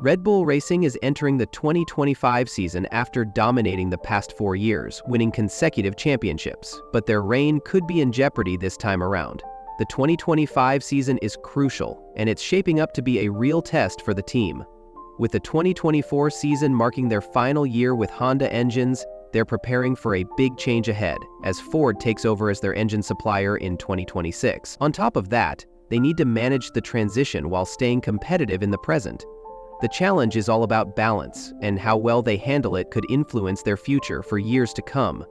Red Bull Racing is entering the 2025 season after dominating the past 4 years, winning consecutive championships, but their reign could be in jeopardy this time around. The 2025 season is crucial, and it's shaping up to be a real test for the team. With the 2024 season marking their final year with Honda engines, they're preparing for a big change ahead, as Ford takes over as their engine supplier in 2026. On top of that, they need to manage the transition while staying competitive in the present. The challenge is all about balance, and how well they handle it could influence their future for years to come.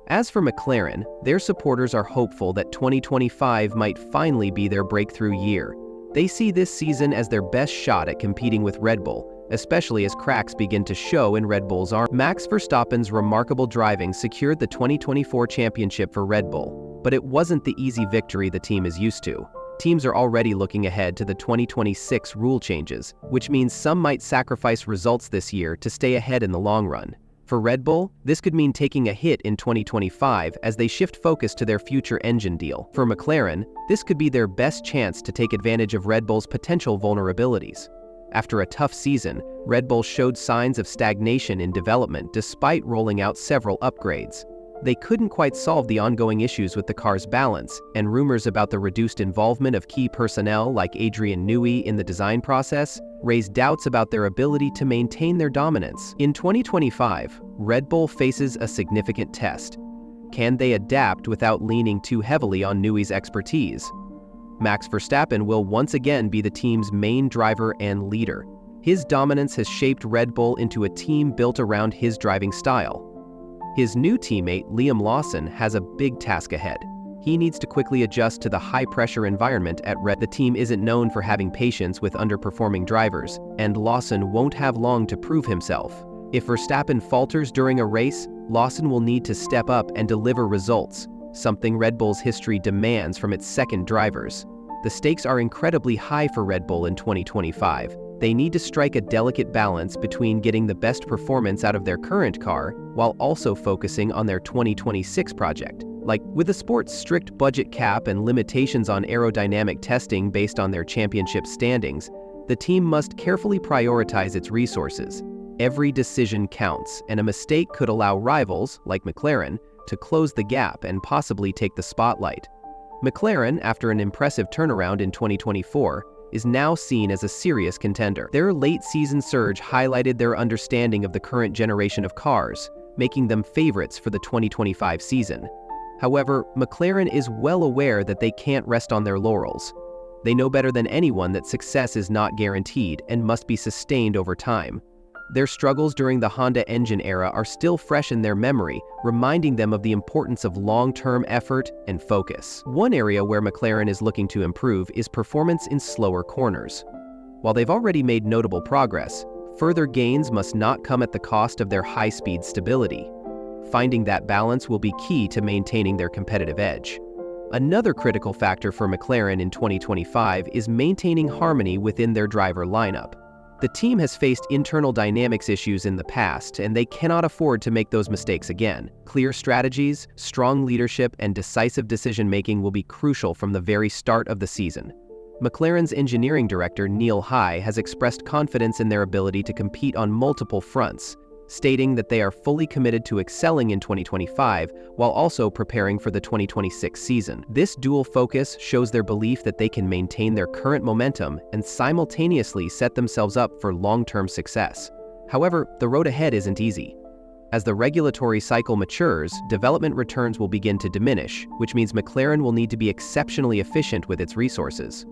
As for McLaren, their supporters are hopeful that 2025 might finally be their breakthrough year. They see this season as their best shot at competing with Red Bull, especially as cracks begin to show in Red Bull's arm. Max Verstappen's remarkable driving secured the 2024 championship for Red Bull, but it wasn't the easy victory the team is used to. Teams are already looking ahead to the 2026 rule changes, which means some might sacrifice results this year to stay ahead in the long run. For Red Bull, this could mean taking a hit in 2025 as they shift focus to their future engine deal. For McLaren, this could be their best chance to take advantage of Red Bull's potential vulnerabilities. After a tough season, Red Bull showed signs of stagnation in development despite rolling out several upgrades. They couldn't quite solve the ongoing issues with the car's balance, and rumors about the reduced involvement of key personnel like Adrian Newey in the design process raised doubts about their ability to maintain their dominance. In 2025, Red Bull faces a significant test. Can they adapt without leaning too heavily on Newey's expertise? Max Verstappen will once again be the team's main driver and leader. His dominance has shaped Red Bull into a team built around his driving style. His new teammate, Liam Lawson, has a big task ahead. He needs to quickly adjust to the high-pressure environment at Red Bull. The team isn't known for having patience with underperforming drivers, and Lawson won't have long to prove himself. If Verstappen falters during a race, Lawson will need to step up and deliver results, something Red Bull's history demands from its second drivers. The stakes are incredibly high for Red Bull in 2025. They need to strike a delicate balance between getting the best performance out of their current car while also focusing on their 2026 project. Like, with the sport's strict budget cap and limitations on aerodynamic testing based on their championship standings, the team must carefully prioritize its resources. Every decision counts, and a mistake could allow rivals, like McLaren, to close the gap and possibly take the spotlight. McLaren, after an impressive turnaround in 2024, is now seen as a serious contender. Their late-season surge highlighted their understanding of the current generation of cars, making them favorites for the 2025 season. However, McLaren is well aware that they can't rest on their laurels. They know better than anyone that success is not guaranteed and must be sustained over time. Their struggles during the Honda engine era are still fresh in their memory, reminding them of the importance of long-term effort and focus. One area where McLaren is looking to improve is performance in slower corners. While they've already made notable progress, further gains must not come at the cost of their high-speed stability. Finding that balance will be key to maintaining their competitive edge. Another critical factor for McLaren in 2025 is maintaining harmony within their driver lineup. The team has faced internal dynamics issues in the past, and they cannot afford to make those mistakes again. Clear strategies, strong leadership, and decisive decision-making will be crucial from the very start of the season. McLaren's engineering director, Neil High, has expressed confidence in their ability to compete on multiple fronts, stating that they are fully committed to excelling in 2025 while also preparing for the 2026 season. This dual focus shows their belief that they can maintain their current momentum and simultaneously set themselves up for long-term success. However, the road ahead isn't easy. As the regulatory cycle matures, development returns will begin to diminish, which means McLaren will need to be exceptionally efficient with its resources.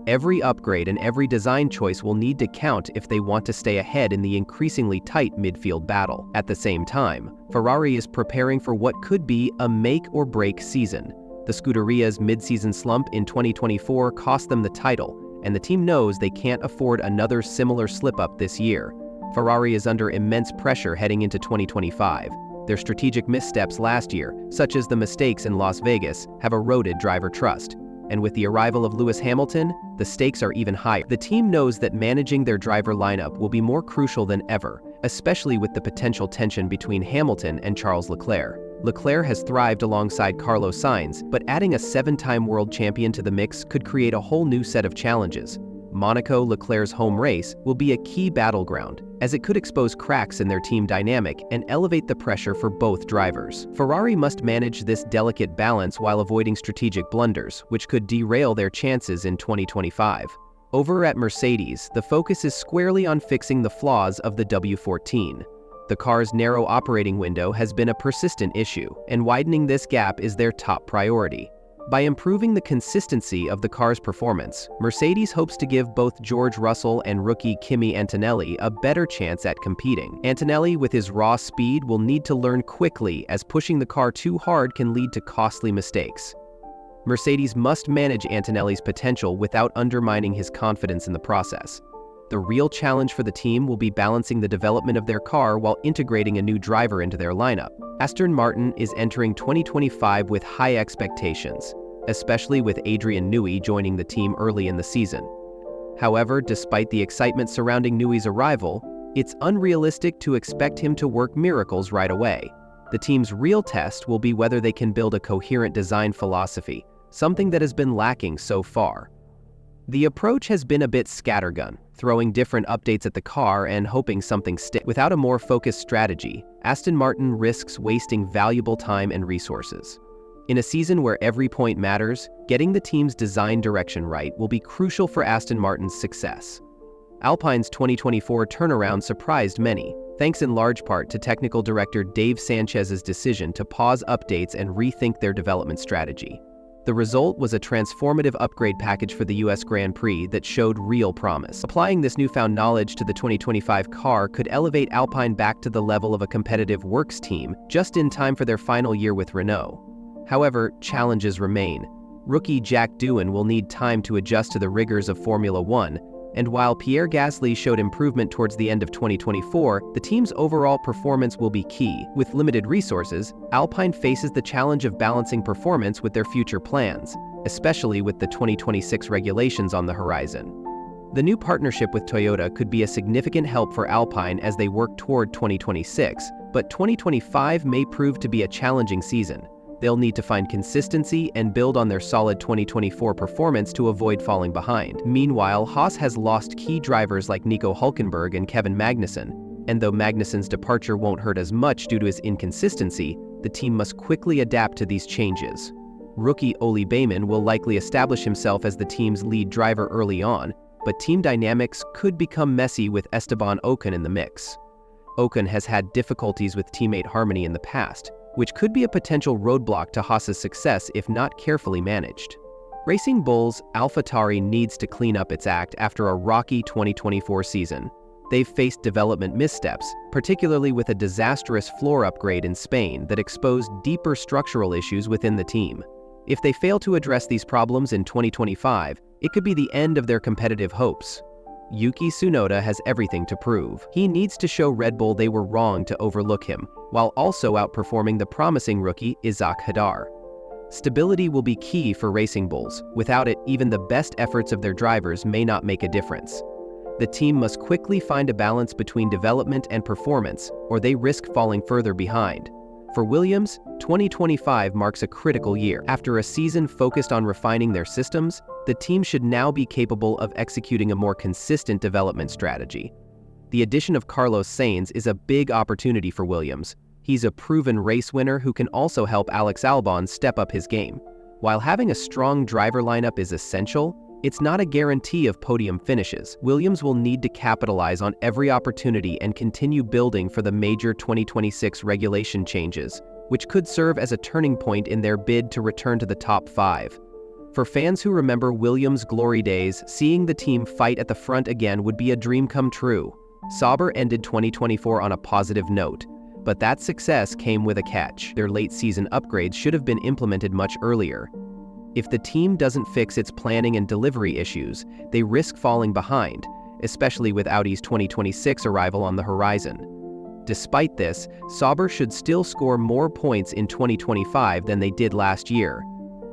Every upgrade and every design choice will need to count if they want to stay ahead in the increasingly tight midfield battle. At the same time, Ferrari is preparing for what could be a make-or-break season. The Scuderia's mid-season slump in 2024 cost them the title, and the team knows they can't afford another similar slip-up this year. Ferrari is under immense pressure heading into 2025. Their strategic missteps last year, such as the mistakes in Las Vegas, have eroded driver trust. And with the arrival of Lewis Hamilton, the stakes are even higher. The team knows that managing their driver lineup will be more crucial than ever, especially with the potential tension between Hamilton and Charles Leclerc. Leclerc has thrived alongside Carlos Sainz, but adding a 7-time world champion to the mix could create a whole new set of challenges. Monaco, Leclerc's home race, will be a key battleground, as it could expose cracks in their team dynamic and elevate the pressure for both drivers. Ferrari must manage this delicate balance while avoiding strategic blunders, which could derail their chances in 2025. Over at Mercedes, the focus is squarely on fixing the flaws of the W14. The car's narrow operating window has been a persistent issue, and widening this gap is their top priority. By improving the consistency of the car's performance, Mercedes hopes to give both George Russell and rookie Kimi Antonelli a better chance at competing. Antonelli, with his raw speed, will need to learn quickly, as pushing the car too hard can lead to costly mistakes. Mercedes must manage Antonelli's potential without undermining his confidence in the process. The real challenge for the team will be balancing the development of their car while integrating a new driver into their lineup. Aston Martin is entering 2025 with high expectations, especially with Adrian Newey joining the team early in the season. However, despite the excitement surrounding Newey's arrival, it's unrealistic to expect him to work miracles right away. The team's real test will be whether they can build a coherent design philosophy, something that has been lacking so far. The approach has been a bit scattergun, throwing different updates at the car and hoping something sticks. Without a more focused strategy, Aston Martin risks wasting valuable time and resources. In a season where every point matters, getting the team's design direction right will be crucial for Aston Martin's success. Alpine's 2024 turnaround surprised many, thanks in large part to technical director Dave Sanchez's decision to pause updates and rethink their development strategy. The result was a transformative upgrade package for the US Grand Prix that showed real promise. Applying this newfound knowledge to the 2025 car could elevate Alpine back to the level of a competitive works team just in time for their final year with Renault. However, challenges remain. Rookie Jack Doohan will need time to adjust to the rigors of Formula One, and while Pierre Gasly showed improvement towards the end of 2024, the team's overall performance will be key. With limited resources, Alpine faces the challenge of balancing performance with their future plans, especially with the 2026 regulations on the horizon. The new partnership with Toyota could be a significant help for Alpine as they work toward 2026, but 2025 may prove to be a challenging season. They'll need to find consistency and build on their solid 2024 performance to avoid falling behind. Meanwhile, Haas has lost key drivers like Nico Hülkenberg and Kevin Magnussen, and though Magnussen's departure won't hurt as much due to his inconsistency, the team must quickly adapt to these changes. Rookie Oli Bayman will likely establish himself as the team's lead driver early on, but team dynamics could become messy with Esteban Ocon in the mix. Ocon has had difficulties with teammate harmony in the past, which could be a potential roadblock to Haas's success if not carefully managed. Racing Bull's AlphaTauri needs to clean up its act after a rocky 2024 season. They've faced development missteps, particularly with a disastrous floor upgrade in Spain that exposed deeper structural issues within the team. If they fail to address these problems in 2025, it could be the end of their competitive hopes. Yuki Tsunoda has everything to prove. He needs to show Red Bull they were wrong to overlook him, while also outperforming the promising rookie Isaac Hadar. Stability will be key for Racing Bulls. Without it, even the best efforts of their drivers may not make a difference. The team must quickly find a balance between development and performance, or they risk falling further behind. For Williams, 2025 marks a critical year. After a season focused on refining their systems, the team should now be capable of executing a more consistent development strategy. The addition of Carlos Sainz is a big opportunity for Williams. He's a proven race winner who can also help Alex Albon step up his game. While having a strong driver lineup is essential, it's not a guarantee of podium finishes. Williams will need to capitalize on every opportunity and continue building for the major 2026 regulation changes, which could serve as a turning point in their bid to return to the top 5. For fans who remember Williams' glory days, seeing the team fight at the front again would be a dream come true. Sauber ended 2024 on a positive note, but that success came with a catch. Their late-season upgrades should have been implemented much earlier. If the team doesn't fix its planning and delivery issues, they risk falling behind, especially with Audi's 2026 arrival on the horizon. Despite this, Sauber should still score more points in 2025 than they did last year.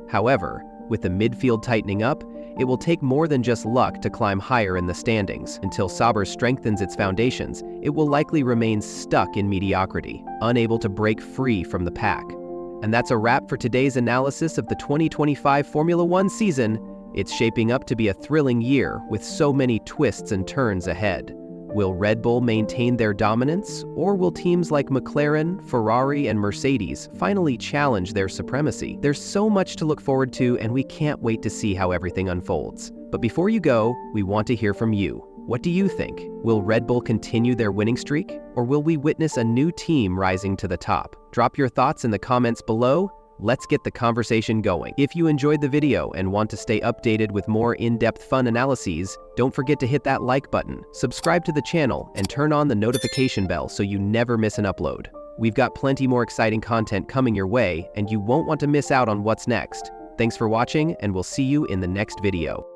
However, with the midfield tightening up, it will take more than just luck to climb higher in the standings. Until Sauber strengthens its foundations, it will likely remain stuck in mediocrity, unable to break free from the pack. And that's a wrap for today's analysis of the 2025 Formula One season. It's shaping up to be a thrilling year with so many twists and turns ahead. Will Red Bull maintain their dominance, or will teams like McLaren, Ferrari, and Mercedes finally challenge their supremacy? There's so much to look forward to, and we can't wait to see how everything unfolds. But before you go, we want to hear from you. What do you think? Will Red Bull continue their winning streak, or will we witness a new team rising to the top? Drop your thoughts in the comments below. Let's get the conversation going. If you enjoyed the video and want to stay updated with more in-depth fun analyses, don't forget to hit that like button, subscribe to the channel, and turn on the notification bell so you never miss an upload. We've got plenty more exciting content coming your way, and you won't want to miss out on what's next. Thanks for watching, and we'll see you in the next video.